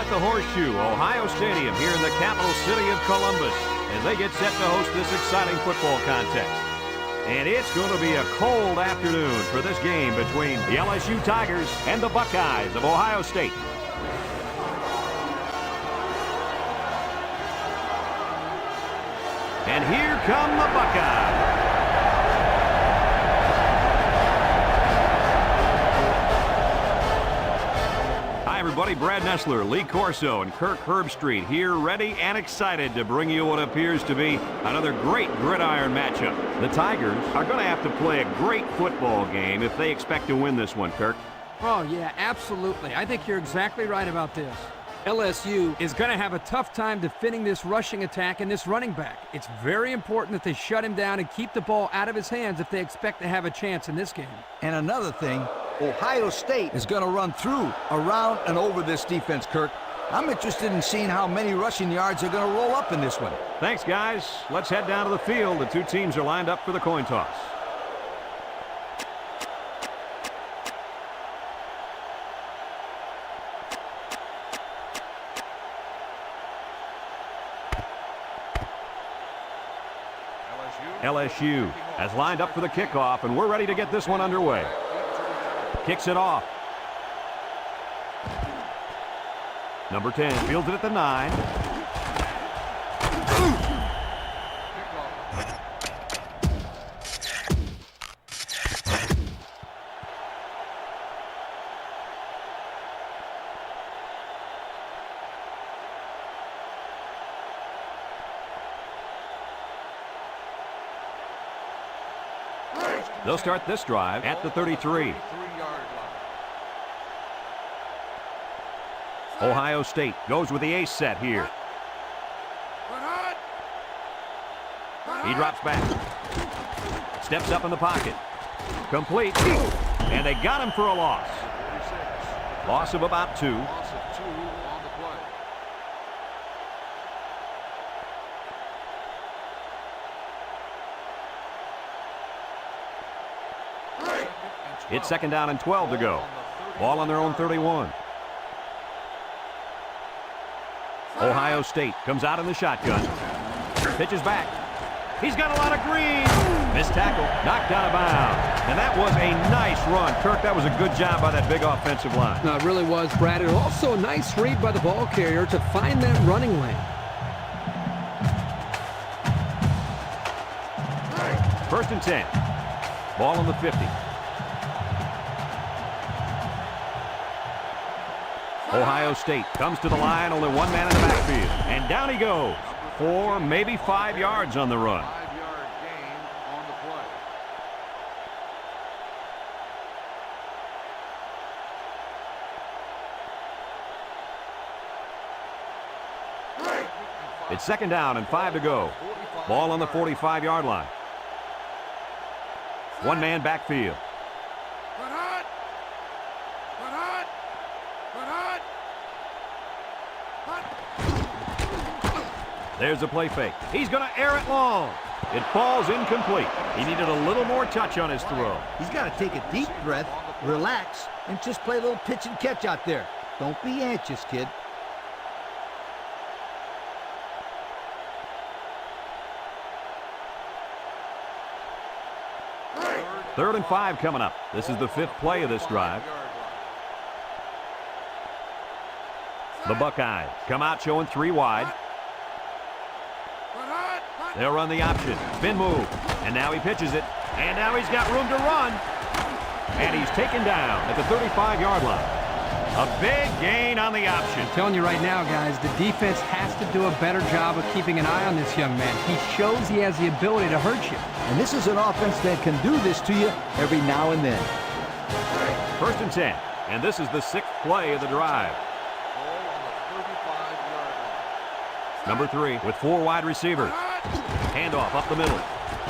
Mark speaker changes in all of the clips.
Speaker 1: at the Horseshoe, Ohio Stadium here in the capital city of Columbus as they get set to host this exciting football contest. And it's going to be a cold afternoon for this game between the LSU Tigers and the Buckeyes of Ohio State. And here come the Buckeyes. Hi, everybody. Brad Nessler, Lee Corso, and Kirk Herbstreit here, ready and excited to bring you what appears to be another great gridiron matchup. The Tigers are going to have to play a great football game if they expect to win this one, Kirk.
Speaker 2: Oh, yeah, absolutely. I think you're exactly right about this. LSU is going to have a tough time defending this rushing attack and this running back. It's very important that they shut him down and keep the ball out of his hands if they expect to have a chance in this game.
Speaker 3: And another thing, Ohio State is going to run through, around, and over this defense, Kirk. I'm interested in seeing how many rushing yards are going to roll up in this one.
Speaker 1: Thanks, guys. Let's head down to the field. The two teams are lined up for the coin toss. LSU has lined up for the kickoff, and we're ready to get this one underway. Kicks it off. Number 10 fields it at the 9. They'll start this drive at the 33. Ohio State goes with the ace set here. He drops back. Steps up in the pocket. Complete. And they got him for a loss. Loss of about 2. It's second down and 12 to go. Ball on their own 31. Ohio State comes out in the shotgun. Pitches back. He's got a lot of green. Missed tackle. Knocked out of bounds. And that was a nice run. Kirk, that was a good job by that big offensive line.
Speaker 2: No, it really was, Brad. And also a nice read by the ball carrier to find that running lane.
Speaker 1: First and 10. Ball on the 50. Ohio State comes to the line, only one man in the backfield. And down he goes. 4, maybe 5 yards on the run.
Speaker 4: 5-yard gain on the play.
Speaker 1: It's second down and 5 to go. Ball on the 45-yard line. One man backfield. There's a play fake. He's going to air it long. It falls incomplete. He needed a little more touch on his throw.
Speaker 3: He's got to take a deep breath, relax, and just play a little pitch and catch out there. Don't be anxious, kid.
Speaker 1: Third and 5 coming up. This is the 5th play of this drive. The Buckeyes come out showing 3 wide. They'll run the option. Spin move. And now he pitches it. And now he's got room to run. And he's taken down at the 35-yard line. A big gain on the option.
Speaker 2: I'm telling you right now, guys, the defense has to do a better job of keeping an eye on this young man. He shows he has the ability to hurt you.
Speaker 3: And this is an offense that can do this to you every now and then.
Speaker 1: First and 10. And this is the 6th play of the drive. Number 3 with 4 wide receivers. Handoff up the middle.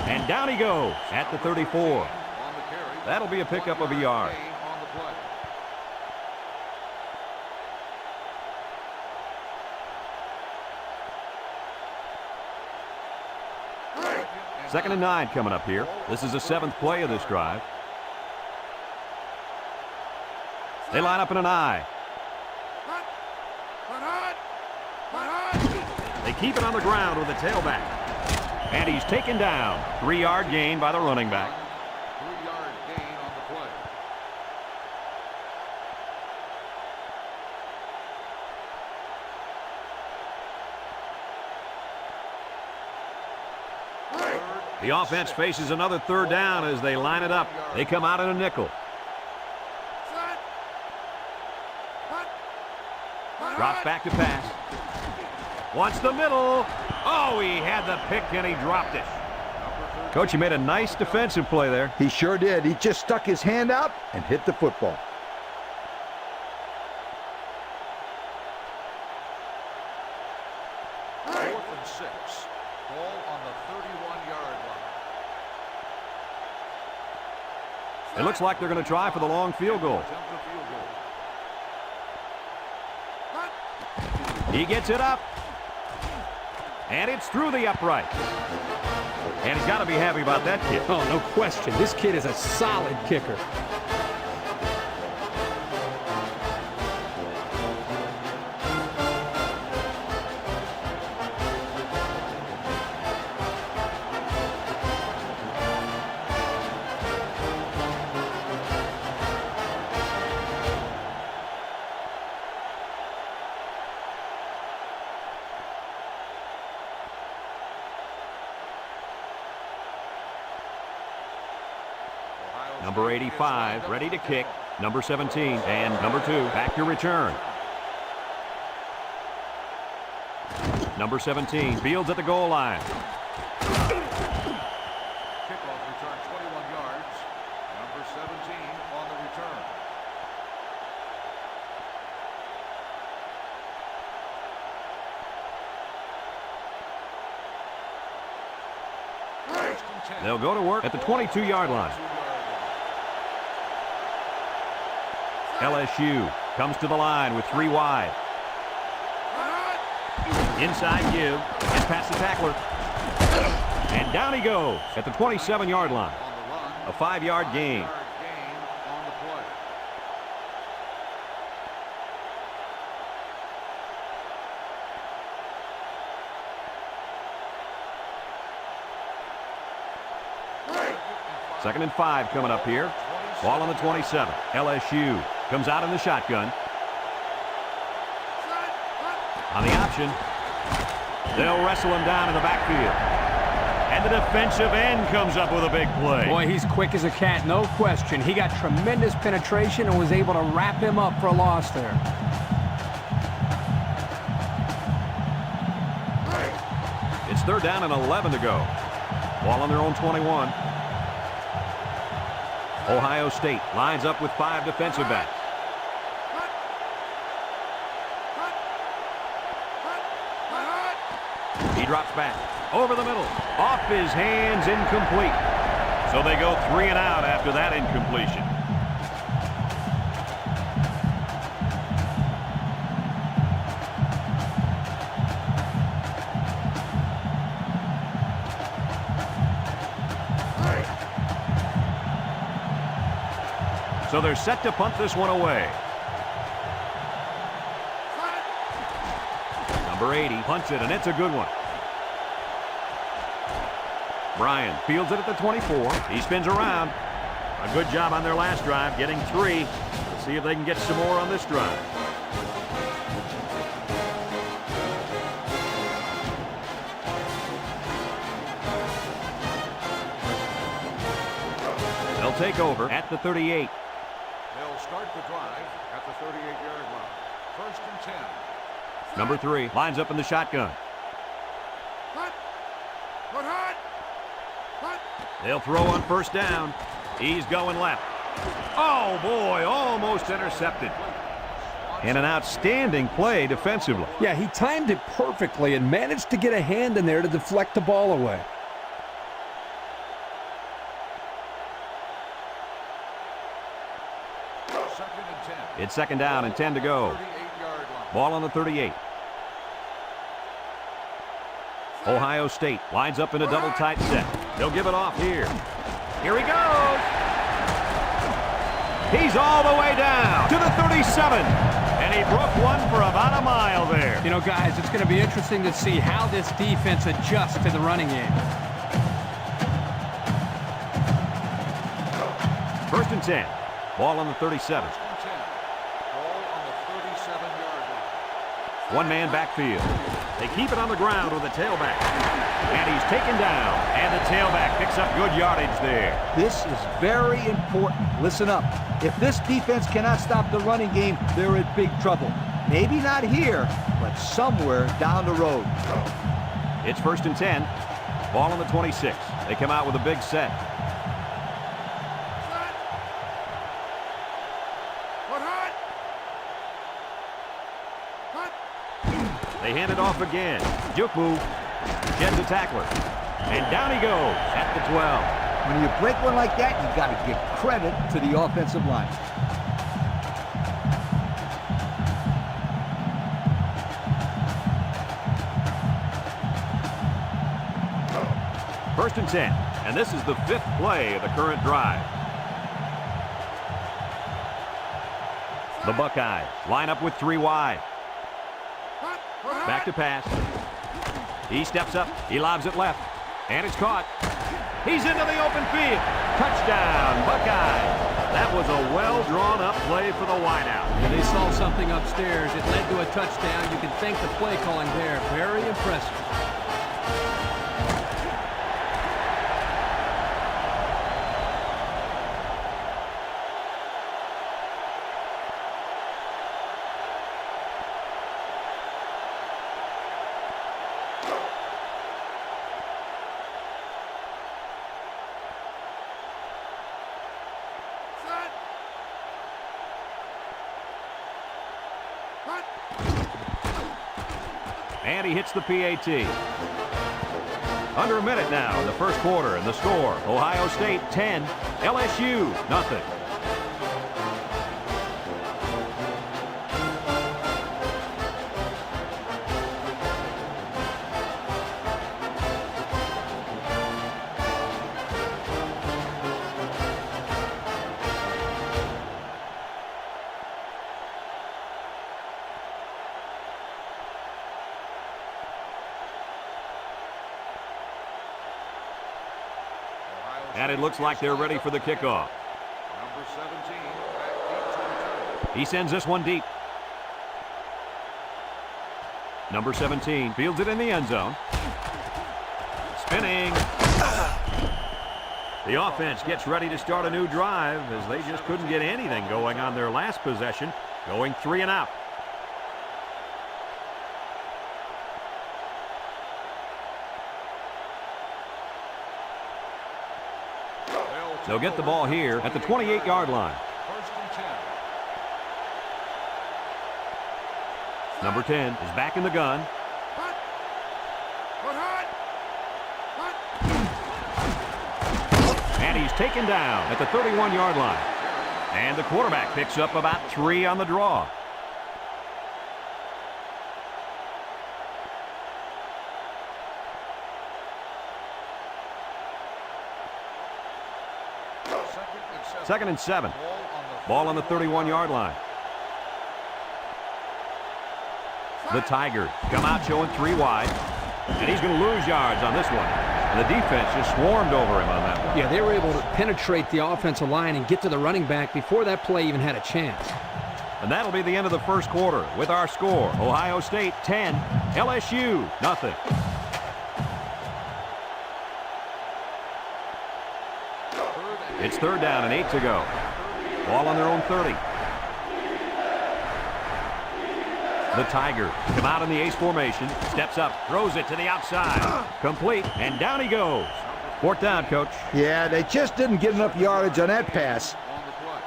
Speaker 1: And down he goes at the 34. That'll be a pickup of a yard. Second and 9 coming up here. This is the 7th play of this drive. They line up in an I. They keep it on the ground with the tailback. And he's taken down. 3-yard gain by the running back.
Speaker 4: 3-yard gain on the play.
Speaker 1: The offense faces another 3rd down as they line it up. They come out in a nickel. Drops back to pass. Wants the middle. Oh, he had the pick and he dropped it. Coach, he made a nice defensive play there.
Speaker 3: He sure did. He just stuck his hand out and hit the football.
Speaker 4: Fourth and 6. Ball on the 31-yard line.
Speaker 1: It looks like they're going to try for the long field goal.
Speaker 4: Attempt a field goal.
Speaker 1: He gets it up. And it's through the upright. And he's got to be happy about that kick.
Speaker 2: Oh, no question. This kid is a solid kicker.
Speaker 1: Number 85, ready to kick. Number 17 and number 2, back to return. Number 17 fields at the goal line.
Speaker 4: Kickoff return 21 yards. Number 17 on the return. First and 10.
Speaker 1: They'll go to work at the 22-yard line. LSU comes to the line with 3 wide. Inside give, and past the tackler. And down he goes at the 27-yard line.
Speaker 4: On the run.
Speaker 1: A 5-yard gain.
Speaker 4: 5-yard gain on the play.
Speaker 1: Second and 5 coming up here. Ball on the 27. LSU comes out in the shotgun. On the option. They'll wrestle him down in the backfield. And the defensive end comes up with a big play.
Speaker 2: Boy, he's quick as a cat, no question. He got tremendous penetration and was able to wrap him up for a loss there.
Speaker 1: It's 3rd down and 11 to go. Ball on their own 21. Ohio State lines up with 5 defensive backs. He drops back. Over the middle. Off his hands, incomplete. So they go 3 and out after that incompletion. So they're set to punt this one away. Number 80 punts it, and it's a good one. Bryan fields it at the 24. He spins around. A good job on their last drive, getting 3. Let's see if they can get some more on this drive. They'll take over at the 38.
Speaker 4: They'll start the drive at the 38-yard line. First and 10.
Speaker 1: Number 3 lines up in the shotgun. They'll throw on 1st down. He's going left. Oh, boy, almost intercepted. And an outstanding play defensively.
Speaker 2: Yeah, he timed it perfectly and managed to get a hand in there to deflect the ball away.
Speaker 4: Second and 10.
Speaker 1: It's 2nd down and 10 to go.
Speaker 4: 38-yard line.
Speaker 1: Ball on the 38. Ohio State lines up in a double tight set. They'll give it off here. Here he goes. He's all the way down to the 37. And he broke one for about a mile there.
Speaker 2: You know, guys, it's going to be interesting to see how this defense adjusts to the running game.
Speaker 1: 1st and 10. Ball on the 37.
Speaker 4: Ball on the 37-yard line.
Speaker 1: One man backfield. They keep it on the ground with a tailback. And he's taken down. And the tailback picks up good yardage there.
Speaker 3: This is very important. Listen up. If this defense cannot stop the running game, they're in big trouble. Maybe not here, but somewhere down the road.
Speaker 1: It's 1st and 10. Ball on the 26. They come out with a big set. They hand it off again. Juke move. Gets a tackler. And down he goes at the 12.
Speaker 3: When you break one like that, you got to give credit to the offensive line.
Speaker 1: First and 10. And this is the 5th play of the current drive. The Buckeyes line up with 3 wide. Back to pass. He steps up. He lobs it left. And it's caught. He's into the open field. Touchdown, Buckeyes. That was a well-drawn-up play for the wideout.
Speaker 2: And they saw something upstairs. It led to a touchdown. You can thank the play calling there. Very impressive.
Speaker 1: And he hits the PAT. Under a minute now in the first quarter, and the score, Ohio State 10, LSU nothing. And it looks like they're ready for the kickoff.
Speaker 4: Number 17 back deep to return.
Speaker 1: He sends this one deep. Number 17 fields it in the end zone. Spinning. The offense gets ready to start a new drive as they just couldn't get anything going on their last possession, going 3 and out. They'll get the ball here at the 28-yard line.
Speaker 4: 1st and 10.
Speaker 1: Number 10 is back in the gun. And he's taken down at the 31-yard line. And the quarterback picks up about 3 on the draw. Second and 7. Ball on the 31-yard line. The Tigers come out showing 3 wide. And he's going to lose yards on this one. And the defense just swarmed over him on that one.
Speaker 2: Yeah, they were able to penetrate the offensive line and get to the running back before that play even had a chance.
Speaker 1: And that'll be the end of the first quarter with our score. Ohio State 10, LSU nothing. It's 3rd down and 8 to go. Ball on their own 30. The Tigers come out in the ace formation, steps up, throws it to the outside. Complete, and down he goes. 4th down, Coach.
Speaker 3: Yeah, they just didn't get enough yardage on that pass.
Speaker 4: On the play.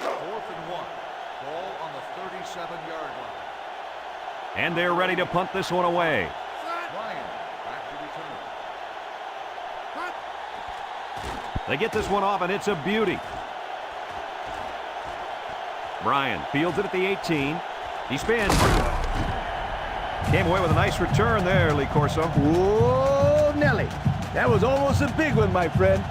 Speaker 4: Fourth and 1. Ball on the 37-yard line.
Speaker 1: And they're ready to punt this one away.
Speaker 4: Ryan back to return.
Speaker 1: They get this one off, and it's a beauty. Bryan fields it at the 18. He spins. Came away with a nice return there, Lee Corso.
Speaker 3: Whoa, Nelly. That was almost a big one, my friend.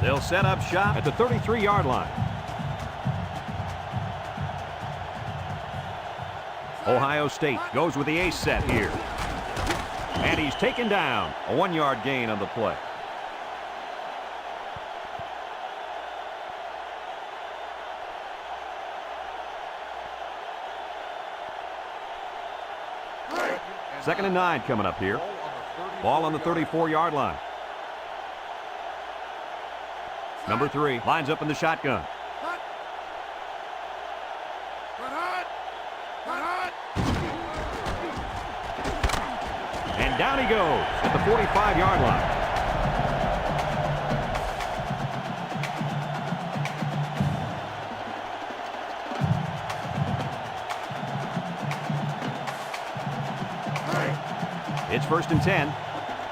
Speaker 1: They'll set up shop at the 33-yard line. Ohio State goes with the ace set here. And he's taken down. A 1-yard gain on the play. Second and 9 coming up here. Ball on the 34-yard line. Number 3 lines up in the shotgun. And down he goes at the 45-yard line. It's first and 10.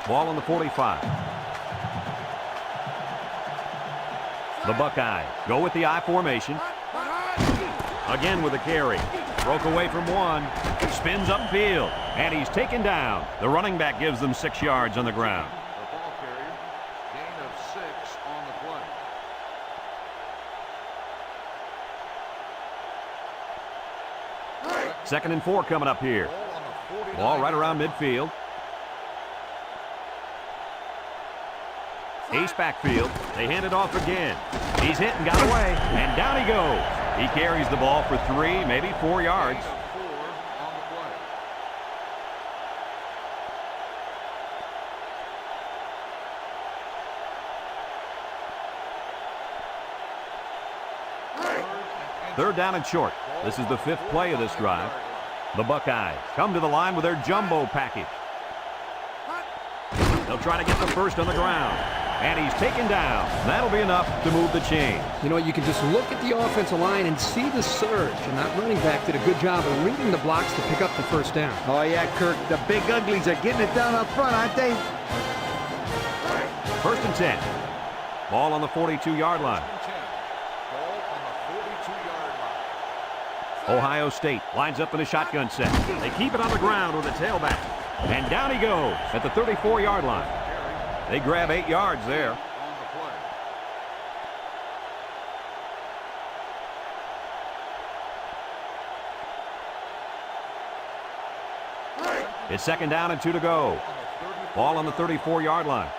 Speaker 1: Ball on the 45. The Buckeyes go with the I formation. Again with a carry. Broke away from one. Spins upfield. And he's taken down. The running back gives them 6 yards on the ground.
Speaker 4: The ball carrier, gain of 6 on the play.
Speaker 1: Second and 4 coming up here. Ball right around midfield. Ace backfield. They hand it off again. He's hit and got away. And down he goes. He carries the ball for 3, maybe 4 yards.
Speaker 4: Gain of 4 on the play.
Speaker 1: Third down and short. This is the 5th play of this drive. The Buckeyes come to the line with their jumbo package. They'll try to get the first on the ground. And he's taken down. That'll be enough to move the chain.
Speaker 2: You know, you can just look at the offensive line and see the surge. And that running back did a good job of reading the blocks to pick up the first down.
Speaker 3: Oh, yeah, Kirk. The big uglies are getting it done up front, aren't they?
Speaker 1: First and 10. Ball on the 42-yard line.
Speaker 4: Ball on the 42-yard line.
Speaker 1: Ohio State lines up in a shotgun set. They keep it on the ground with a tailback. And down he goes at the 34-yard line. They grab 8 yards there.
Speaker 4: On the play.
Speaker 1: It's second down and 2 to go. Ball on the 34-yard line.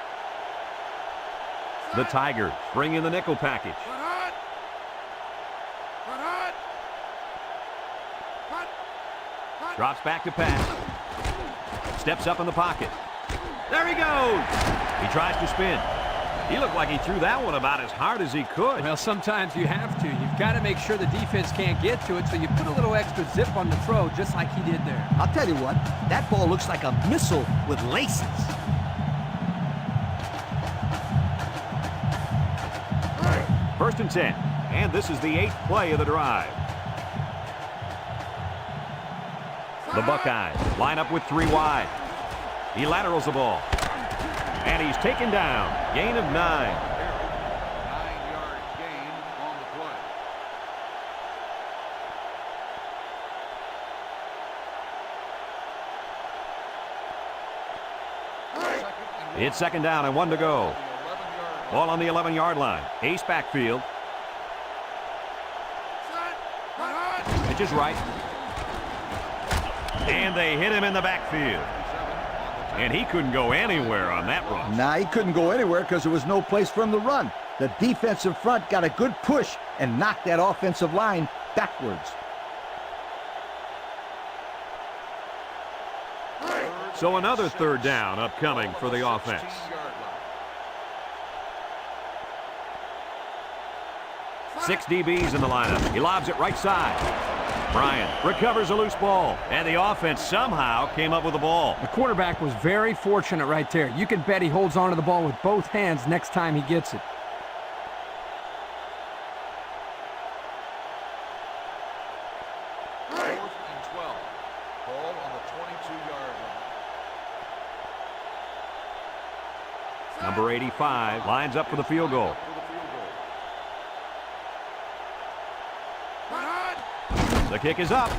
Speaker 1: The Tigers bring in the nickel package. Drops back to pass. Steps up in the pocket. There he goes. He tries to spin. He looked like he threw that one about as hard as he could.
Speaker 2: Well, sometimes you have to. You've got to make sure the defense can't get to it, so you put a little extra zip on the throw, just like he did there.
Speaker 3: I'll tell you what, that ball looks like a missile with laces.
Speaker 1: First and 10. And this is the 8th play of the drive. The Buckeyes line up with 3 wide. He laterals the ball. And he's taken down. Gain of 9.
Speaker 4: 9-yard gain on the play.
Speaker 1: It's second down and 1 to go. Ball on the 11-yard line. Ace backfield. Pitch is right. And they hit him in the backfield. And he couldn't go anywhere on that run.
Speaker 3: Nah, he couldn't go anywhere because there was no place for him to run. The defensive front got a good push and knocked that offensive line backwards.
Speaker 1: So another third down upcoming for the offense. 6 DBs in the lineup. He lobs it right side. Bryant recovers a loose ball, and the offense somehow came up with the ball.
Speaker 2: The quarterback was very fortunate right there. You can bet he holds onto the ball with both hands next time he gets it.
Speaker 4: Fourth and 12. Ball on the 22-yard line.
Speaker 1: Number 85 lines up for the field goal. The kick is up.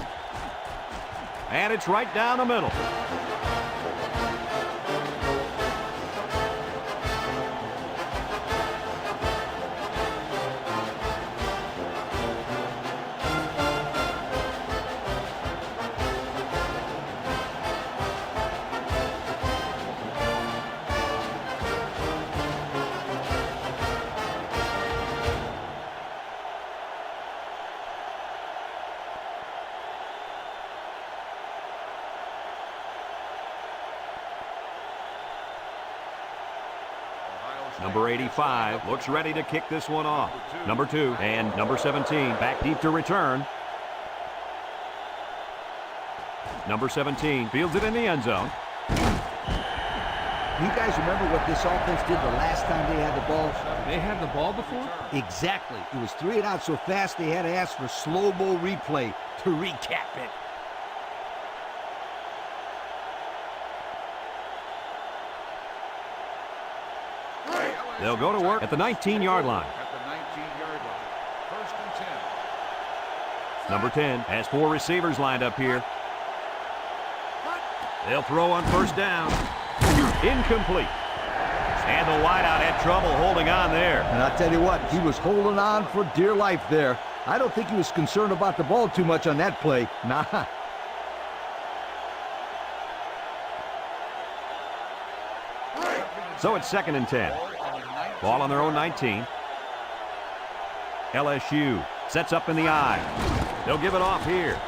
Speaker 1: And it's right down the middle. Number 85 looks ready to kick this one off. Number 2 and number 17 back deep to return. Number 17 fields it in the end zone.
Speaker 3: You guys remember what this offense did the last time they had the ball?
Speaker 2: They had the ball before?
Speaker 3: Exactly. It was 3 and out so fast they had to ask for slow-mo replay to recap it.
Speaker 1: They'll go to work at the 19-yard line.
Speaker 4: First and 10.
Speaker 1: Number 10 has 4 receivers lined up here. They'll throw on first down. Incomplete. And the wideout had trouble holding on there.
Speaker 3: And I'll tell you what, he was holding on for dear life there. I don't think he was concerned about the ball too much on that play. Nah.
Speaker 1: So it's 2nd and 10. Ball on their own 19. LSU sets up in the I. They'll give it off here.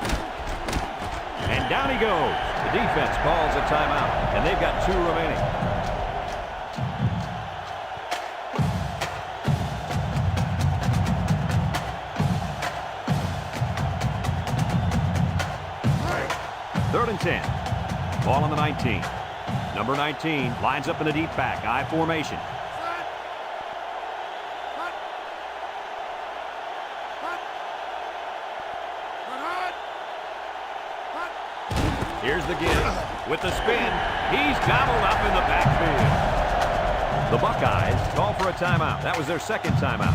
Speaker 1: And down he goes. The defense calls a timeout, and they've got 2 remaining. Third and 10. Ball on the 19. Number 19 lines up in the deep back, I formation. Here's the give. With the spin, he's gobbled up in the backfield. The Buckeyes call for a timeout. That was their 2nd timeout.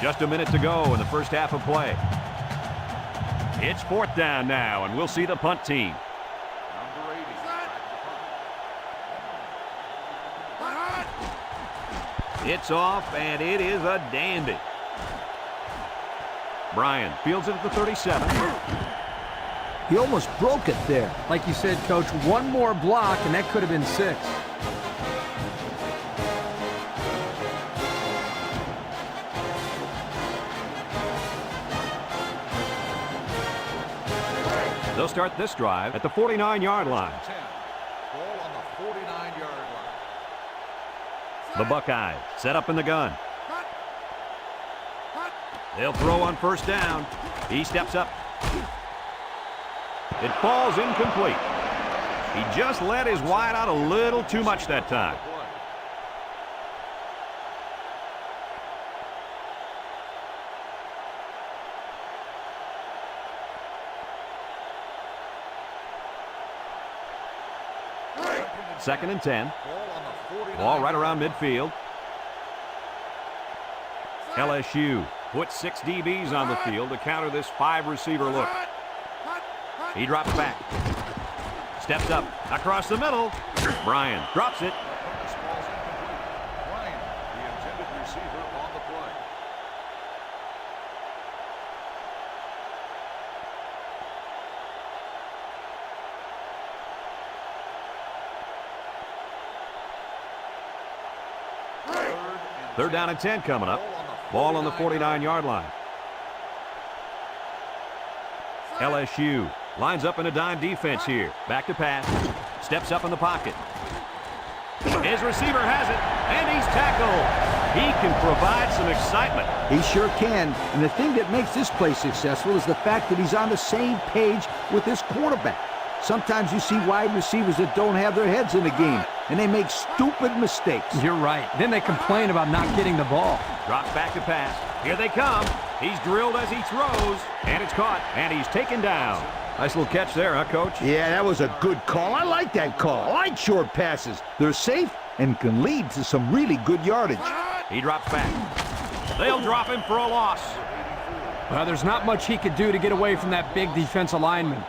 Speaker 1: Just a minute to go in the first half of play. It's 4th down now, and we'll see the punt team.
Speaker 4: Number 80.
Speaker 1: It's off, and it is a dandy. Bryan fields it at the 37.
Speaker 3: He almost broke it there.
Speaker 2: Like you said, Coach, one more block, and that could have been 6.
Speaker 1: They'll start this drive at the 49-yard line.
Speaker 4: 10. Ball on the 49-yard line.
Speaker 1: The Buckeyes set up in the gun. They'll throw on first down. He steps up. It falls incomplete. He just let his wide out a little too much that time. Second and 10. Ball right around midfield. LSU puts 6 DBs on the field to counter this 5-receiver look. He drops back. Steps up across the middle. Bryan drops it.
Speaker 4: This ball's incomplete. Bryan, the intended receiver on the play.
Speaker 1: Third down and 10 coming up. Ball on the 49-yard line. LSU lines up in a dime defense here. Back to pass. Steps up in the pocket. His receiver has it, and he's tackled. He can provide some excitement.
Speaker 3: He sure can. And the thing that makes this play successful is the fact that he's on the same page with his quarterback. Sometimes you see wide receivers that don't have their heads in the game, and they make stupid mistakes.
Speaker 2: You're right. Then they complain about not getting the ball.
Speaker 1: Drops back to pass. Here they come. He's drilled as he throws, and it's caught, and he's taken down. Nice little catch there, huh, Coach?
Speaker 3: Yeah, that was a good call. I like that call. I like short passes. They're safe and can lead to some really good yardage.
Speaker 1: He drops back. They'll drop him for a loss.
Speaker 2: Well, there's not much he could do to get away from that big defensive lineman.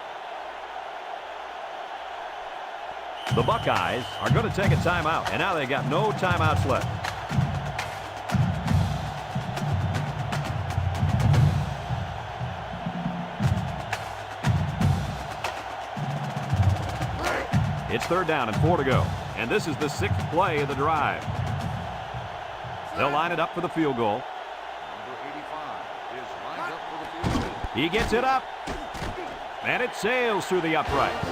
Speaker 1: The Buckeyes are going to take a timeout, and now they got no timeouts left. It's 3rd down and 4 to go. And this is the 6th play of the drive. They'll line it up for the field goal.
Speaker 4: Number 85 is lined up for the field goal.
Speaker 1: He gets it up. And it sails through the uprights.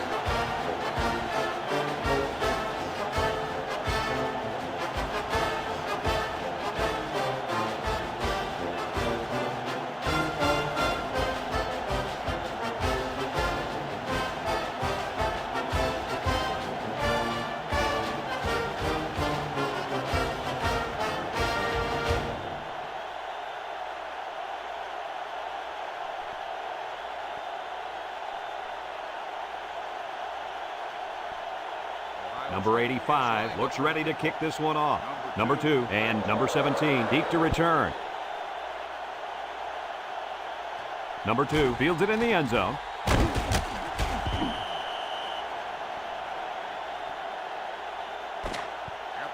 Speaker 1: Number 85 looks ready to kick this one off. Number 2 and number 17 deep to return. Number 2 fields it in the end zone.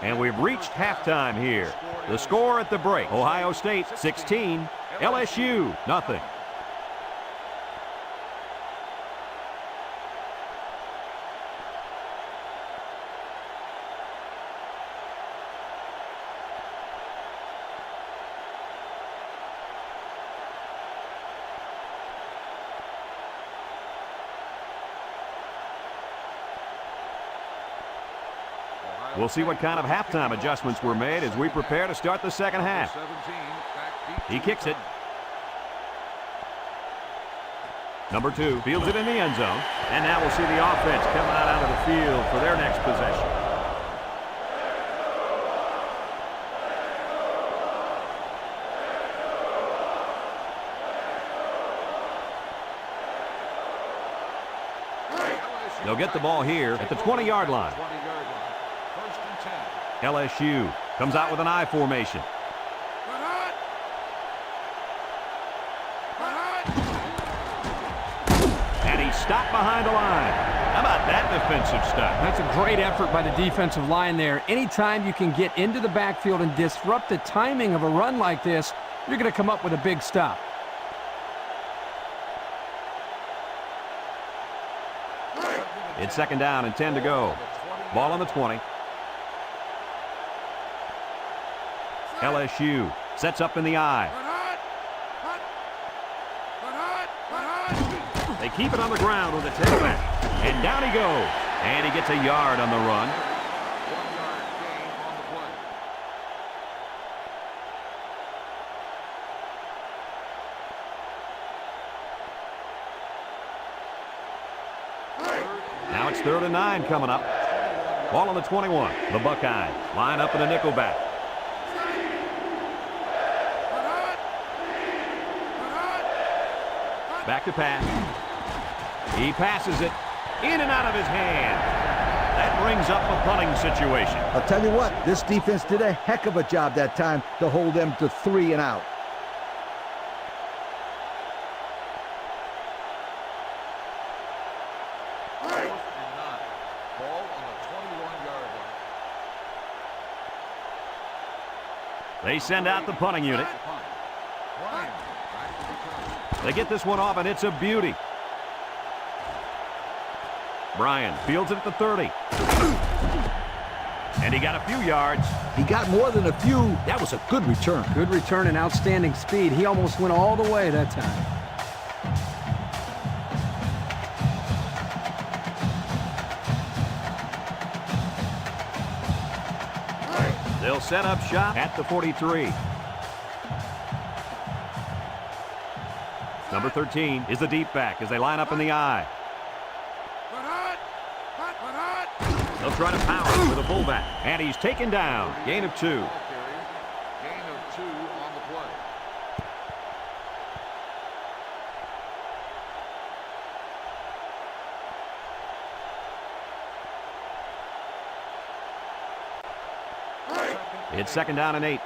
Speaker 1: And we've reached halftime here. The score at the break, Ohio State 16, LSU nothing. We'll see what kind of halftime adjustments were made as we prepare to start the second half. He kicks it. Number 2 fields it in the end zone. And now we'll see the offense coming out onto the field for their next possession. They'll get the ball here at the 20-yard line. LSU comes out with an I formation. And he's stopped behind the line. How about that defensive stop?
Speaker 2: That's a great effort by the defensive line there. Anytime you can get into the backfield and disrupt the timing of a run like this, you're going to come up with a big stop.
Speaker 1: It's 2nd down and 10 to go. Ball on the 20. LSU sets up in the I. They keep it on the ground with a tailback. And down he goes. And he gets a yard on the run.
Speaker 4: 1 yard gain on the play.
Speaker 1: Now it's 3rd and 9 coming up. Ball on the 21. The Buckeyes line up in a nickel back. Back to pass. He passes it in and out of his hand. That brings up a punting situation.
Speaker 3: I'll tell you what, this defense did a heck of a job that time to hold them to 3 and out.
Speaker 4: Ball on the 21-yard line.
Speaker 1: They send out the punting unit. They get this one off, and it's a beauty. Bryan fields it at the 30. And he got a few yards.
Speaker 3: He got more than a few. That was a good return.
Speaker 2: Good return and outstanding speed. He almost went all the way that time.
Speaker 1: They'll set up shop at the 43. Number 13 is the deep back as they line up in the I. They'll try to power with a fullback. And he's taken down. Gain of 2.
Speaker 4: Gain of 2 on the play.
Speaker 1: It's second down and 8.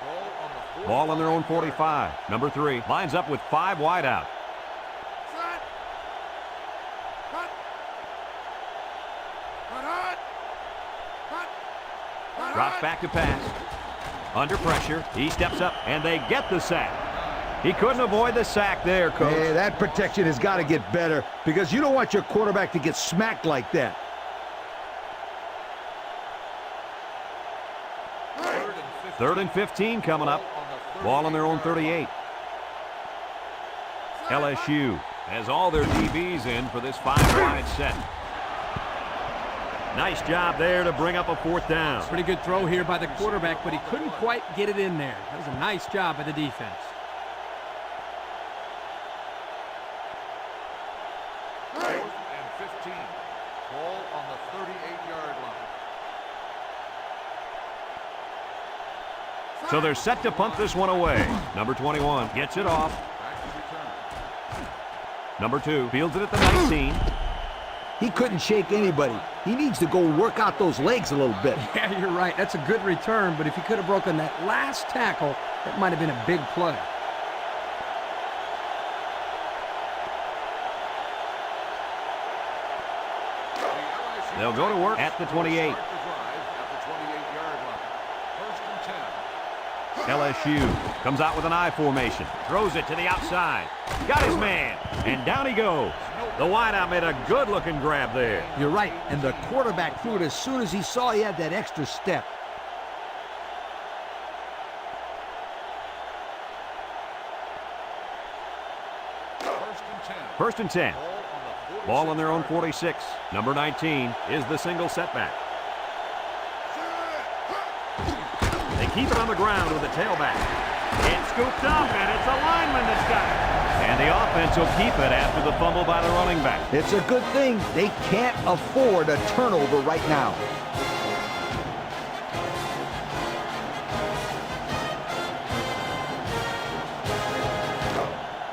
Speaker 1: Ball on their own 45. Number 3 lines up with 5 wide out. Drops back to pass. Under pressure. He steps up, and they get the sack. He couldn't avoid the sack there, Coach.
Speaker 3: Hey, that protection has got to get better because you don't want your quarterback to get smacked like that.
Speaker 1: Third and 15 coming up. Ball on their own 38. LSU has all their DBs in for this 5-wide set. Nice job there to bring up a 4th down.
Speaker 2: Pretty good throw here by the quarterback, but he couldn't quite get it in there. That was a nice job by the defense.
Speaker 4: Fourth and 15. Ball on the 38-yard line.
Speaker 1: So they're set to punt this one away. Number 21 gets it off.
Speaker 4: Back to return.
Speaker 1: Number 2 fields it at the 19.
Speaker 3: He couldn't shake anybody. He needs to go work out those legs a little bit.
Speaker 2: Yeah, you're right. That's a good return, but if he could have broken that last tackle, that might have been a big play.
Speaker 1: They'll go to work at the 28. LSU comes out with an I formation. Throws it to the outside. Got his man. And down he goes. The wideout made a good-looking grab there.
Speaker 3: You're right, and the quarterback threw it as soon as he saw he had that extra step.
Speaker 1: First and 10. Ball on their own 46. Number 19 is the single setback. They keep it on the ground with the tailback. It's scooped up, and it's a lineman that's got it. And the offense will keep it after the fumble by the running back.
Speaker 3: It's a good thing they can't afford a turnover right now.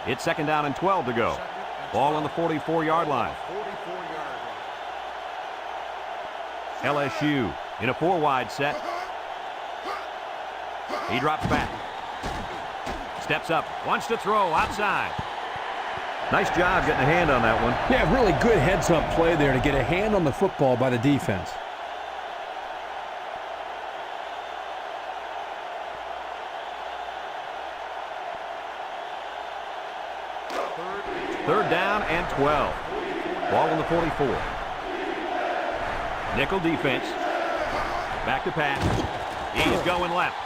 Speaker 1: It's second down and 12 to go. Ball on the 44-yard line. LSU in a 4-wide set. He drops back. Steps up. Wants to throw outside. Nice job getting a hand on that one.
Speaker 2: Yeah, really good heads-up play there to get a hand on the football by the defense.
Speaker 1: Third down and 12. Ball on the 44. Nickel defense. Back to pass. He's going left.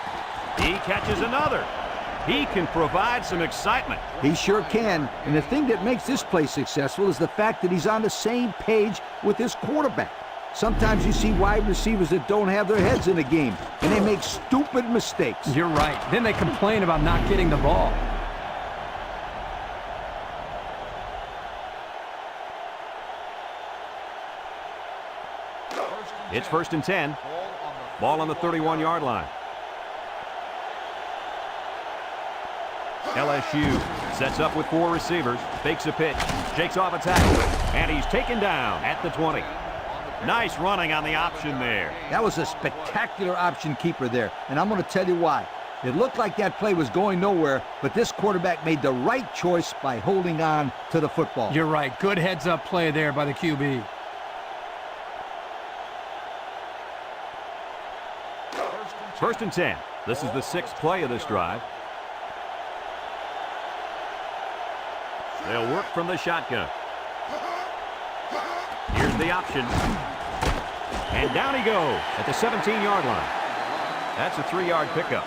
Speaker 1: He catches another. He can provide some excitement.
Speaker 3: He sure can. And the thing that makes this play successful is the fact that he's on the same page with his quarterback. Sometimes you see wide receivers that don't have their heads in the game, and they make stupid mistakes.
Speaker 2: You're right. Then they complain about not getting the ball.
Speaker 1: It's first and 10. Ball on the 31-yard line. LSU sets up with 4 receivers, fakes a pitch, shakes off a tackle, and he's taken down at the 20. Nice running on the option there.
Speaker 3: That was a spectacular option keeper there, and I'm going to tell you why. It looked like that play was going nowhere, but this quarterback made the right choice by holding on to the football.
Speaker 2: You're right. Good heads-up play there by the QB.
Speaker 1: First and 10. This is the 6th play of this drive. They'll work from the shotgun. Here's the option. And down he goes at the 17-yard line. That's a 3-yard pickup.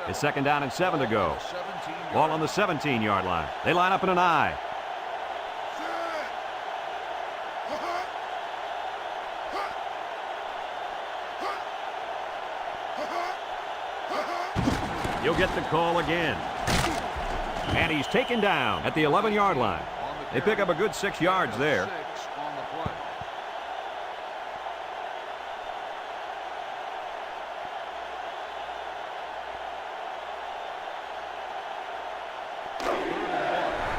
Speaker 1: It's second down and 7 to go. Ball on the 17-yard line. They line up in an I. You'll get the call again. And he's taken down at the 11-yard line. They pick up a good 6 yards there.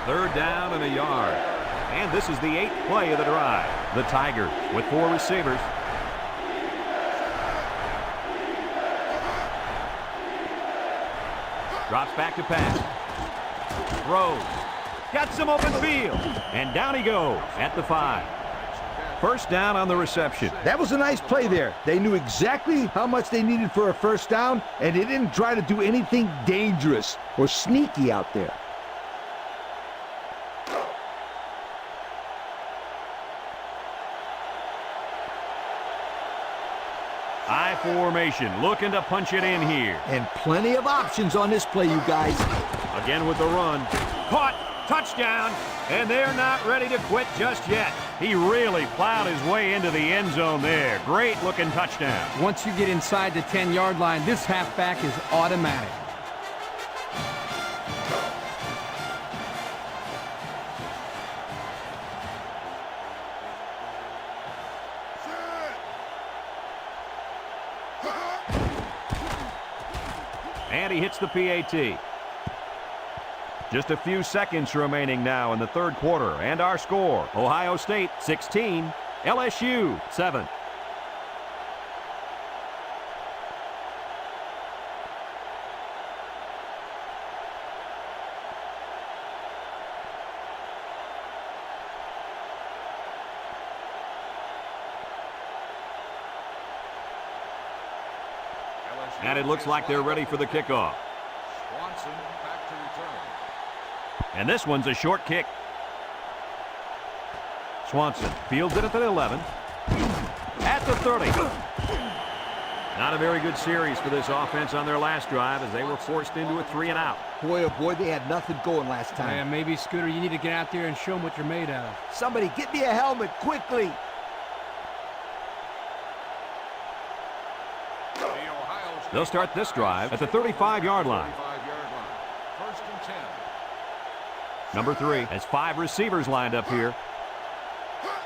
Speaker 1: Third down and a yard. And this is the 8th play of the drive. The Tigers with 4 receivers. Drops back to pass. Throws. Got some open field. And down he goes at the 5. First down on the reception.
Speaker 3: That was a nice play there. They knew exactly how much they needed for a first down, and they didn't try to do anything dangerous or sneaky out there.
Speaker 1: I formation, looking to punch it in here.
Speaker 3: And plenty of options on this play, you guys.
Speaker 1: Again with the run. Caught. Touchdown. And they're not ready to quit just yet. He really plowed his way into the end zone there. Great looking touchdown.
Speaker 2: Once you get inside the 10-yard line, this halfback is automatic.
Speaker 1: And he hits the PAT. Just a few seconds remaining now in the third quarter. And our score, Ohio State 16, LSU 7. And it looks like they're ready for the kickoff.
Speaker 4: Swanson back to return.
Speaker 1: And this one's a short kick. Swanson fields it at the 11. At the 30. Not a very good series for this offense on their last drive as they were forced into a 3-and-out.
Speaker 3: Boy, oh boy, they had nothing going last time.
Speaker 2: Yeah, maybe, Scooter, you need to get out there and show them what you're made out of.
Speaker 3: Somebody get me a helmet quickly.
Speaker 1: They'll start this drive at the 35-yard line.
Speaker 4: First and 10.
Speaker 1: Number 3 has 5 receivers lined up here.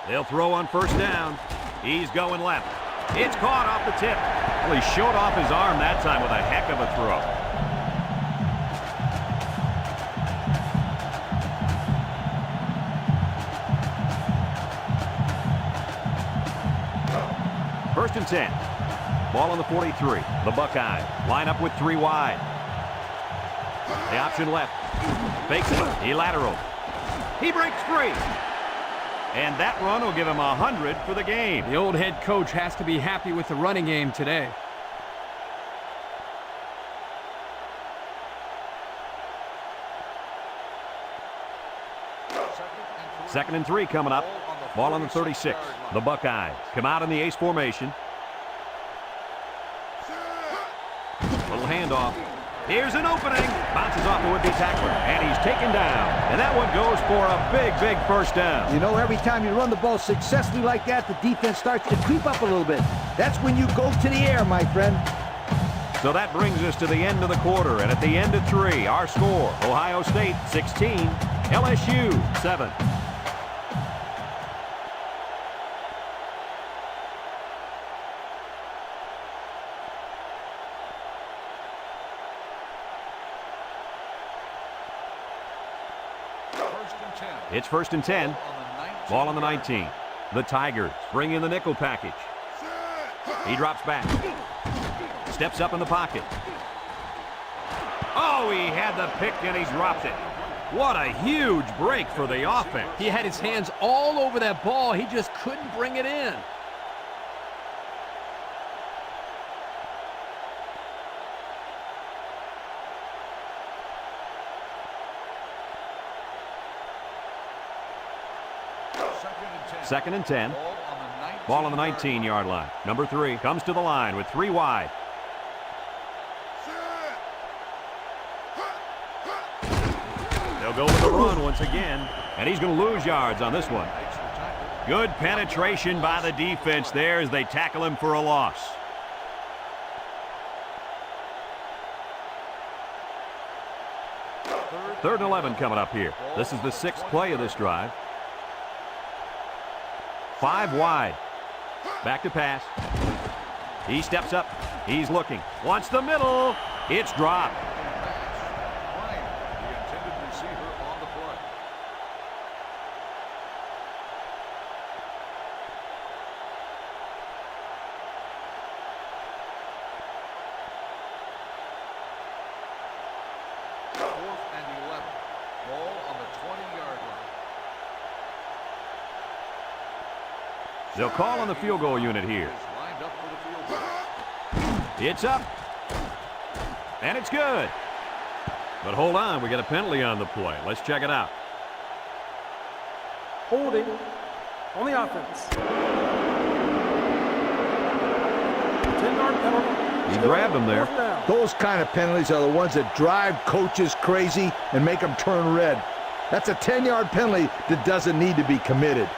Speaker 1: They'll throw on first down. He's going left. It's caught off the tip. Well, he showed off his arm that time with a heck of a throw. First and 10. Ball on the 43. The Buckeyes line up with 3 wide. The option left. Fakes it. He laterals. He breaks free. And that run will give him 100 for the game.
Speaker 2: The old head coach has to be happy with the running game today.
Speaker 1: Second and 3 coming up. Ball on the 36. The Buckeyes come out in the ace formation. Little handoff. Here's an opening. Bounces off the would-be tackler. And he's taken down. And that one goes for a big, big first down.
Speaker 3: You know, every time you run the ball successfully like that, the defense starts to creep up a little bit. That's when you go to the air, my friend.
Speaker 1: So that brings us to the end of the quarter. And at the end of 3, our score, Ohio State 16, LSU 7. It's first and 10. Ball on the 19. The Tigers bring in the nickel package. He drops back. Steps up in the pocket. Oh, he had the pick and he dropped it. What a huge break for the offense.
Speaker 2: He had his hands all over that ball. He just couldn't bring it in.
Speaker 1: Second and 10. Ball on the 19-yard line. Number 3 comes to the line with 3 wide. They'll go with the run once again, and he's going to lose yards on this one. Good penetration by the defense there as they tackle him for a loss. Third and 11 coming up here. This is the 6th play of this drive. 5 wide. Back to pass. He steps up. He's looking. Wants the middle. It's dropped. They'll call on the field goal unit here.
Speaker 4: Lined up for the field goal.
Speaker 1: It's up. And it's good. But hold on, we got a penalty on the play. Let's check it out.
Speaker 5: Holding on the offense. 10-yard penalty.
Speaker 1: He grabbed him there.
Speaker 3: Those kind of penalties are the ones that drive coaches crazy and make them turn red. That's a 10-yard penalty that doesn't need to be committed.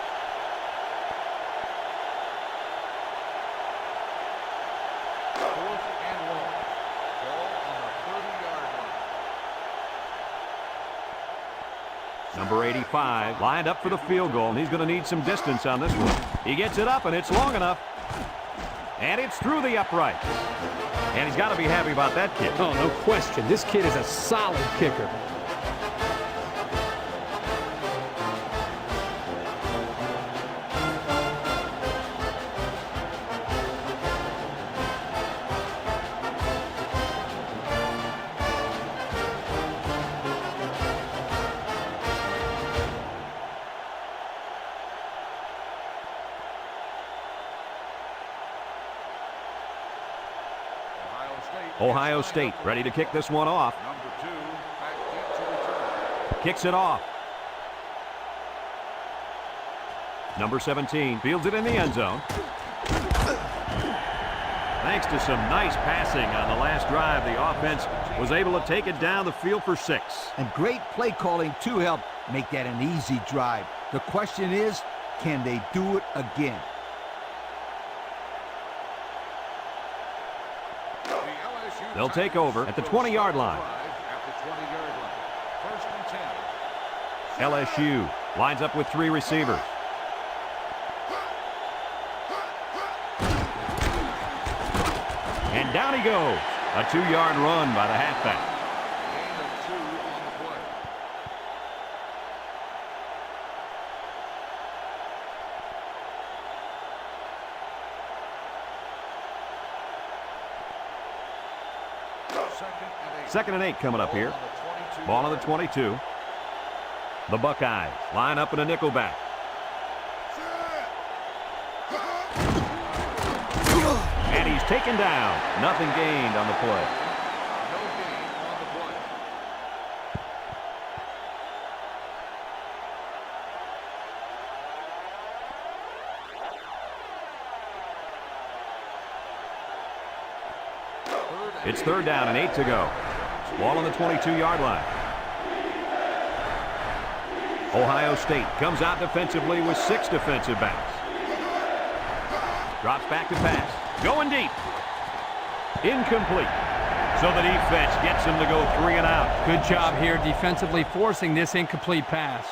Speaker 1: Number 85 lined up for the field goal, and he's going to need some distance on this one. He gets it up, and it's long enough. And it's through the upright. And he's got to be happy about that kick.
Speaker 2: Oh, no question. This kid is a solid kicker.
Speaker 1: Ohio State ready to kick this one off.
Speaker 4: Number 2, back deep to return.
Speaker 1: Kicks it off. Number 17 fields it in the end zone. Thanks to some nice passing on the last drive, the offense was able to take it down the field for 6.
Speaker 3: And great play calling to help make that an easy drive. The question is, can they do it again?
Speaker 1: They'll take over at the 20-yard line. LSU lines up with 3 receivers. And down he goes. A 2-yard run by the halfback. Second and 8 coming up here. Ball on the 22. The Buckeyes line up in a nickelback. And he's taken down. Nothing gained on the play. It's 3rd down and 8 to go. Ball on the 22-yard line. Ohio State comes out defensively with 6 defensive backs. Drops back to pass. Going deep. Incomplete. So the defense gets him to go 3 and out.
Speaker 2: Good job here defensively forcing this incomplete pass.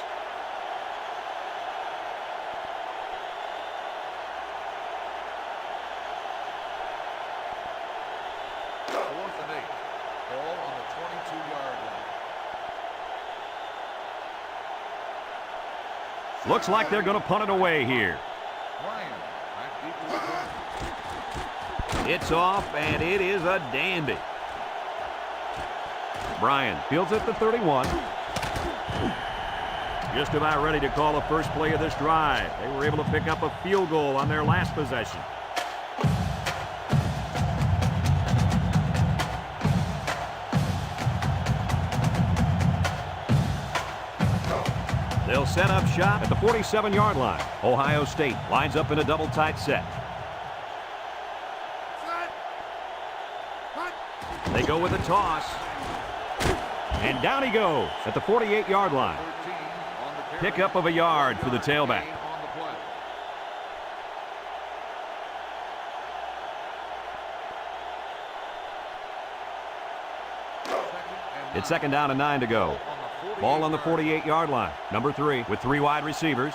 Speaker 1: Looks like they're going to punt it away here. It's off, and it is a dandy. Bryan fields at the 31. Just about ready to call the first play of this drive. They were able to pick up a field goal on their last possession. They'll set up shop at the 47-yard line. Ohio State lines up in a double tight set. They go with a toss. And down he goes at the 48-yard line. Pickup of a yard for the tailback. It's 2nd down and 9 to go. Ball on the 48-yard line. Number 3 with 3 wide receivers.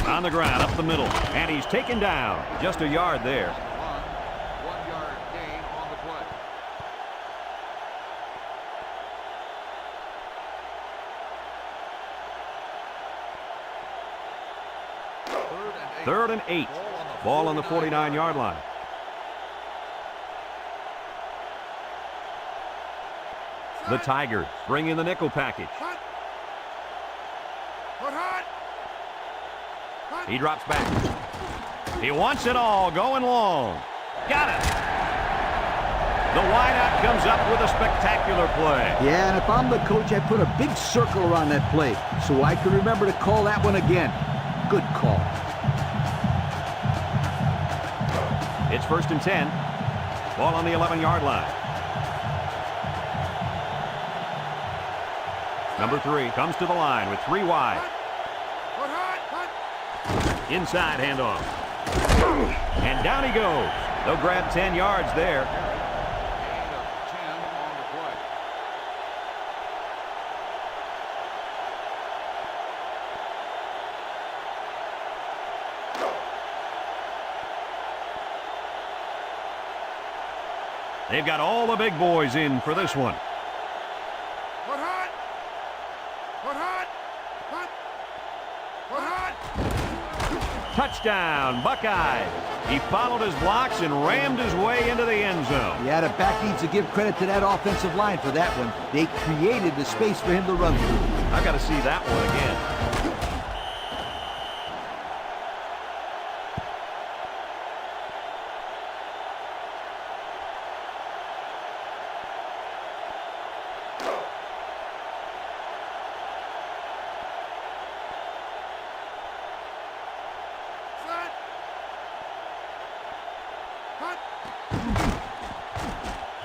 Speaker 1: On the ground, up the middle. And he's taken down. Just a yard there.
Speaker 4: 1-yard gain on the play.
Speaker 1: 3rd and 8. Ball on the 49-yard line. The Tigers bring in the nickel package. He drops back. He wants it all, going long. Got it. The wideout comes up with a spectacular play.
Speaker 3: Yeah, and if I'm the coach, I put a big circle around that play so I can remember to call that one again. Good call.
Speaker 1: It's 1st and 10. Ball on the 11-yard line. Number 3 comes to the line with 3 wide. Inside handoff. And down he goes. They'll grab 10 yards there.
Speaker 4: Gain of 10 on the play.
Speaker 1: They've got all the big boys in for this one. Touchdown, Buckeyes. He followed his blocks and rammed his way into the end zone.
Speaker 3: Yeah, the back needs to give credit to that offensive line for that one. They created the space for him to run through.
Speaker 1: I've got to see that one again.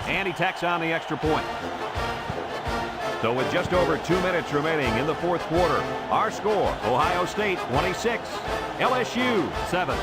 Speaker 1: And he tacks on the extra point. So with just over 2 minutes remaining in the 4th quarter, our score, Ohio State 26, LSU 7.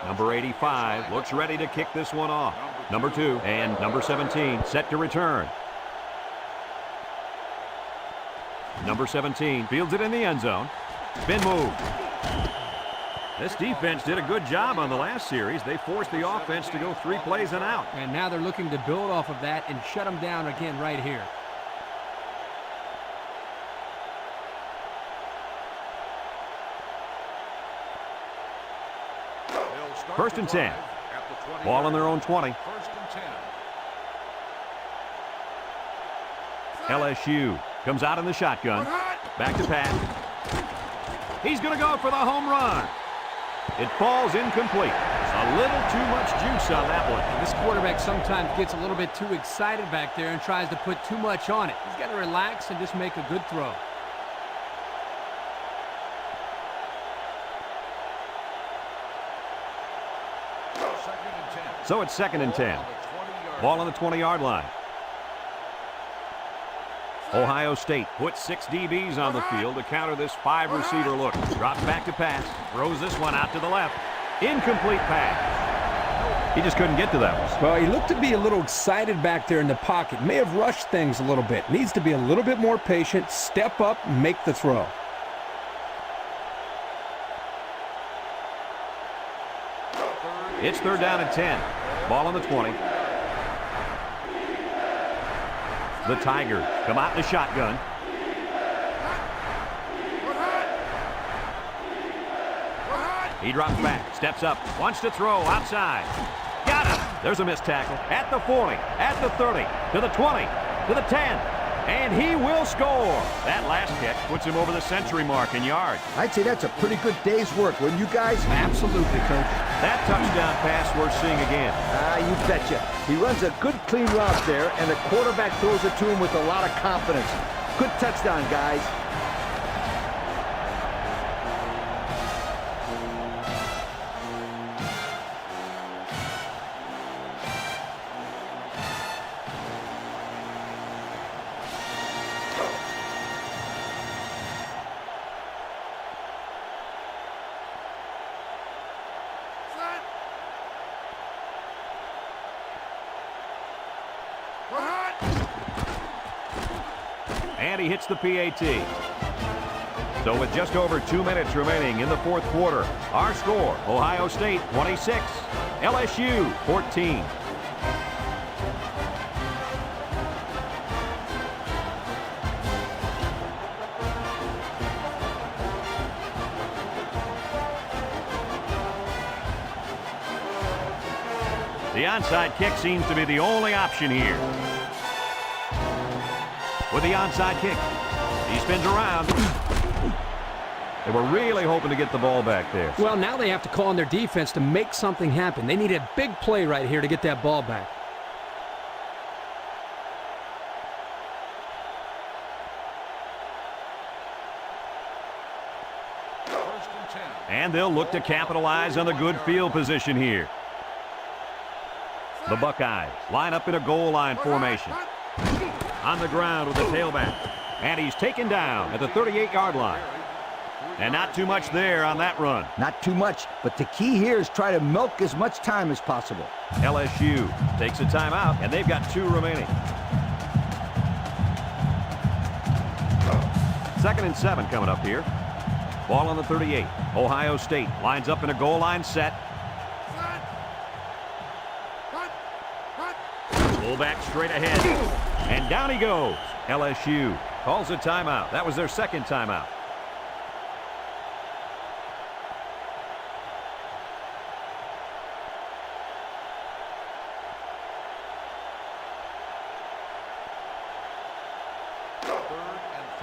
Speaker 1: Number 85 looks ready to kick this one off. Number 2 and number 17 set to return. Number 17 fields it in the end zone. Spin move. This defense did a good job on the last series. They forced the offense to go 3 plays and out.
Speaker 2: And now they're looking to build off of that and shut them down again right here.
Speaker 1: First and 10. Ball on their own 20.
Speaker 4: 1st and 10.
Speaker 1: LSU comes out in the shotgun. Back to pass. He's going to go for the home run. It falls incomplete. A little too much juice on that one.
Speaker 2: This quarterback sometimes gets a little bit too excited back there and tries to put too much on it. He's got to relax and just make a good throw.
Speaker 1: So it's 2nd and 10. Ball on the 20-yard line. Ohio State puts 6 DBs on the field to counter this 5-receiver look. Drops back to pass. Throws this one out to the left. Incomplete pass. He just couldn't get to that one.
Speaker 2: Well, he looked to be a little excited back there in the pocket. May have rushed things a little bit. Needs to be a little bit more patient, step up, and make the throw.
Speaker 1: It's 3rd down and 10. Ball on the 20. The Tigers come out in the shotgun. He drops back, steps up, wants to throw outside. Got it. There's a missed tackle at the 40, at the 30, to the 20, to the 10. And he will score. That last kick puts him over the century mark in yards.
Speaker 3: I'd say that's a pretty good day's work, wouldn't you guys?
Speaker 2: Absolutely, Coach.
Speaker 1: That touchdown pass we're seeing again.
Speaker 3: You betcha. He runs a good, clean route there, and the quarterback throws it to him with a lot of confidence. Good touchdown, guys.
Speaker 1: And he hits the PAT. So with just over 2 minutes remaining in the fourth quarter, our score, Ohio State 26, LSU 14. The onside kick seems to be the only option here. With the onside kick, he spins around. They were really hoping to get the ball back there.
Speaker 2: Well, now they have to call on their defense to make something happen. They need a big play right here to get that ball back.
Speaker 1: And they'll look to capitalize on the good field position here. The Buckeyes line up in a goal line formation. On the ground with the tailback. And he's taken down at the 38-yard line. And not too much there on that run.
Speaker 3: Not too much, but the key here is try to milk as much time as possible.
Speaker 1: LSU takes a timeout, and they've got 2 remaining. 2nd and 7 coming up here. Ball on the 38. Ohio State lines up in a goal line set. Pull back straight ahead. And down he goes. LSU calls a timeout. That was their 2nd timeout.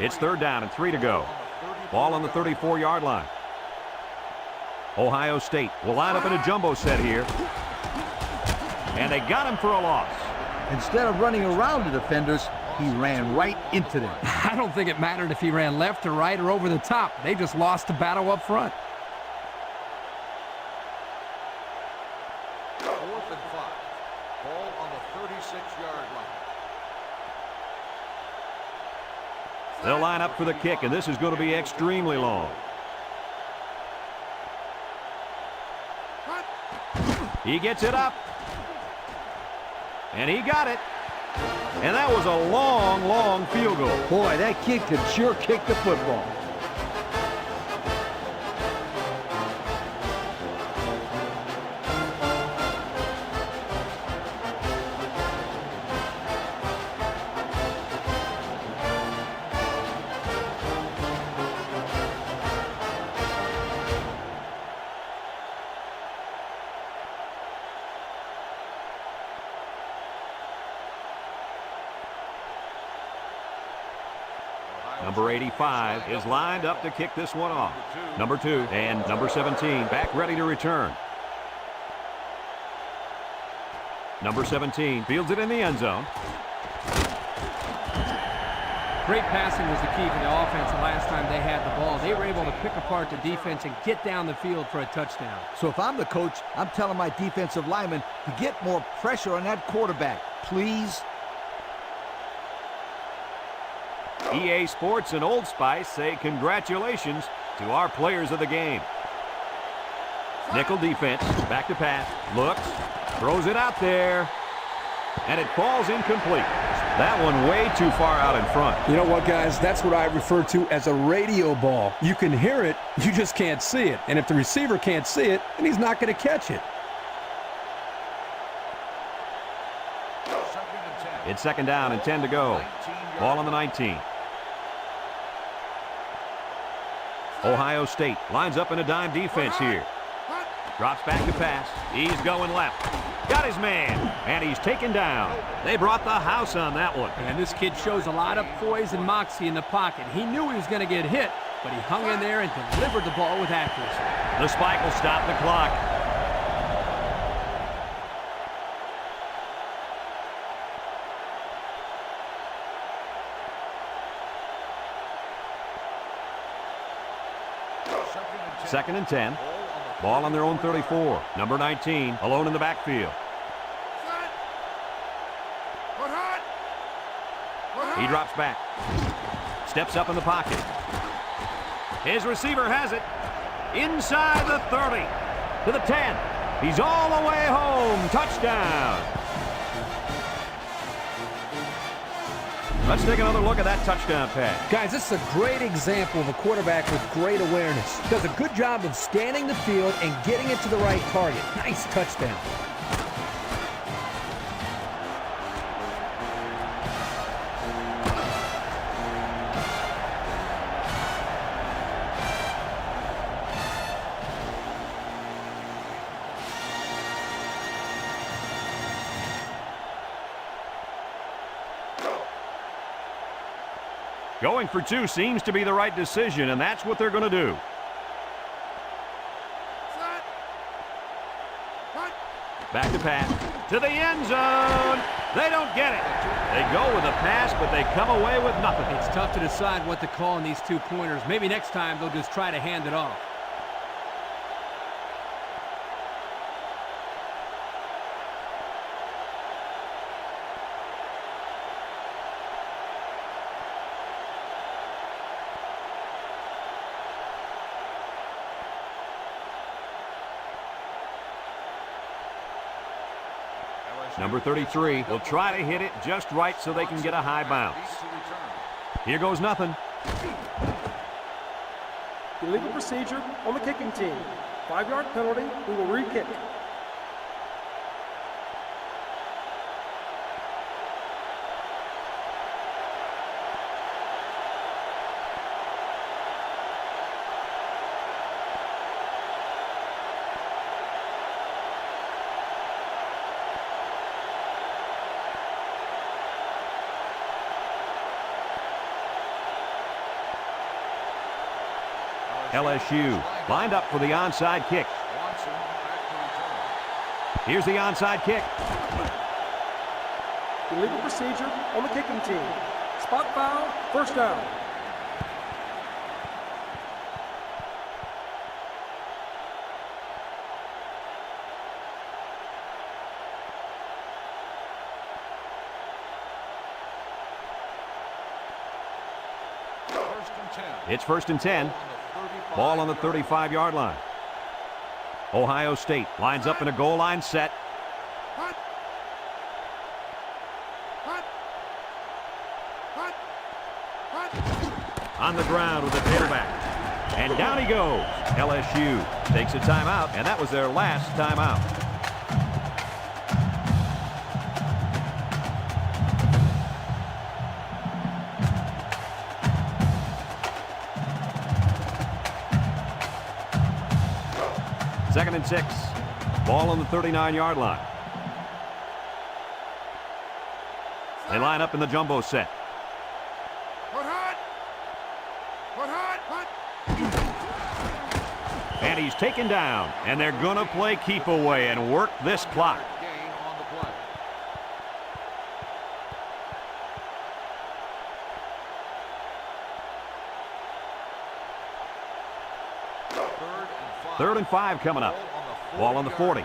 Speaker 1: It's 3rd down and 3 to go. Ball on the 34-yard line. Ohio State will line up in a jumbo set here. And they got him for a loss.
Speaker 3: Instead of running around the defenders, he ran right into them.
Speaker 2: I don't think it mattered if he ran left or right or over the top. They just lost the battle up front.
Speaker 4: 4th and 5. Ball on the 36-yard line.
Speaker 1: They'll line up for the kick, and this is going to be extremely long. He gets it up. And he got it. And that was a long, long field goal.
Speaker 3: Boy, that kid could sure kick the football.
Speaker 1: Number 85 is lined up to kick this one off. Number 2 and number 17 back ready to return. Number 17 fields it in the end zone.
Speaker 2: Great passing was the key for the offense the last time they had the ball. They were able to pick apart the defense and get down the field for a touchdown.
Speaker 3: So if I'm the coach, I'm telling my defensive linemen to get more pressure on that quarterback, please.
Speaker 1: EA Sports and Old Spice say congratulations to our players of the game. Nickel defense, back to pass, looks, throws it out there, and it falls incomplete. That one way too far out in front.
Speaker 6: You know what, guys? That's what I refer to as a radio ball. You can hear it, you just can't see it. And if the receiver can't see it, then he's not going to catch it.
Speaker 1: It's 2nd down and 10 to go. Ball on the 19. Ohio State lines up in a dime defense here. Drops back to pass. He's going left. Got his man, and he's taken down. They brought the house on that one.
Speaker 2: And this kid shows a lot of poise and moxie in the pocket. He knew he was going to get hit, but he hung in there and delivered the ball with accuracy.
Speaker 1: The spike will stop the clock. Second and 10. Ball on their own 34. Number 19, alone in the backfield. He drops back. Steps up in the pocket. His receiver has it. Inside the 30. To the 10. He's all the way home. Touchdown. Let's take another look at that touchdown pass.
Speaker 2: Guys, this is a great example of a quarterback with great awareness. Does a good job of scanning the field and getting it to the right target. Nice touchdown.
Speaker 1: Going for two seems to be the right decision, and that's what they're going to do. Back to pass. To the end zone. They don't get it. They go with a pass, but they come away with nothing.
Speaker 2: It's tough to decide what to call on these two-pointers. Maybe next time they'll just try to hand it off.
Speaker 1: Number 33 will try to hit it just right so they can get a high bounce. Here goes nothing.
Speaker 5: Illegal procedure on the kicking team. 5-yard penalty. We will re-kick.
Speaker 1: LSU lined up for the onside kick. Here's the onside kick.
Speaker 5: Illegal procedure on the kicking team. Spot foul, first down.
Speaker 1: It's 1st and 10. Ball on the 35-yard line. Ohio State lines up in a goal line set. On the ground with the tailback. And down he goes. LSU takes a timeout, and that was their last timeout. Second and 6. Ball on the 39-yard line. They line up in the jumbo set. And he's taken down, and they're going to play keep away and work this clock. Third and 5 coming up. Ball on the 40.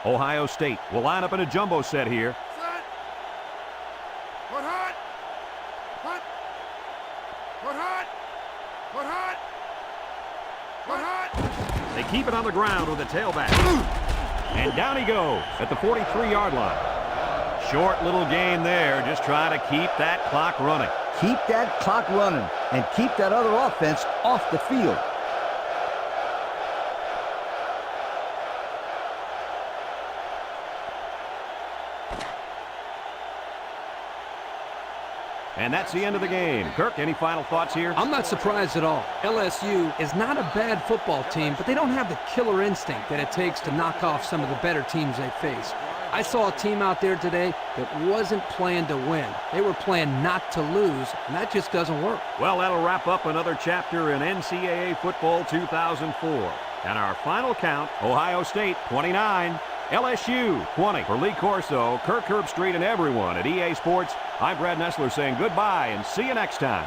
Speaker 1: Ohio State will line up in a jumbo set here. They keep it on the ground with a tailback. And down he goes at the 43-yard line. Short little gain there, just trying to keep that clock running.
Speaker 3: Keep that clock running and keep that other offense off the field.
Speaker 1: And that's the end of the game. Kirk, any final thoughts here?
Speaker 2: I'm not surprised at all. LSU is not a bad football team, but they don't have the killer instinct that it takes to knock off some of the better teams they face. I saw a team out there today that wasn't playing to win. They were playing not to lose, and that just doesn't work.
Speaker 1: Well, that'll wrap up another chapter in NCAA football 2004. And our final count, Ohio State 29, LSU 20. For Lee Corso, Kirk Herbstreit, and everyone at EA Sports, I'm Brad Nessler saying goodbye and see you next time.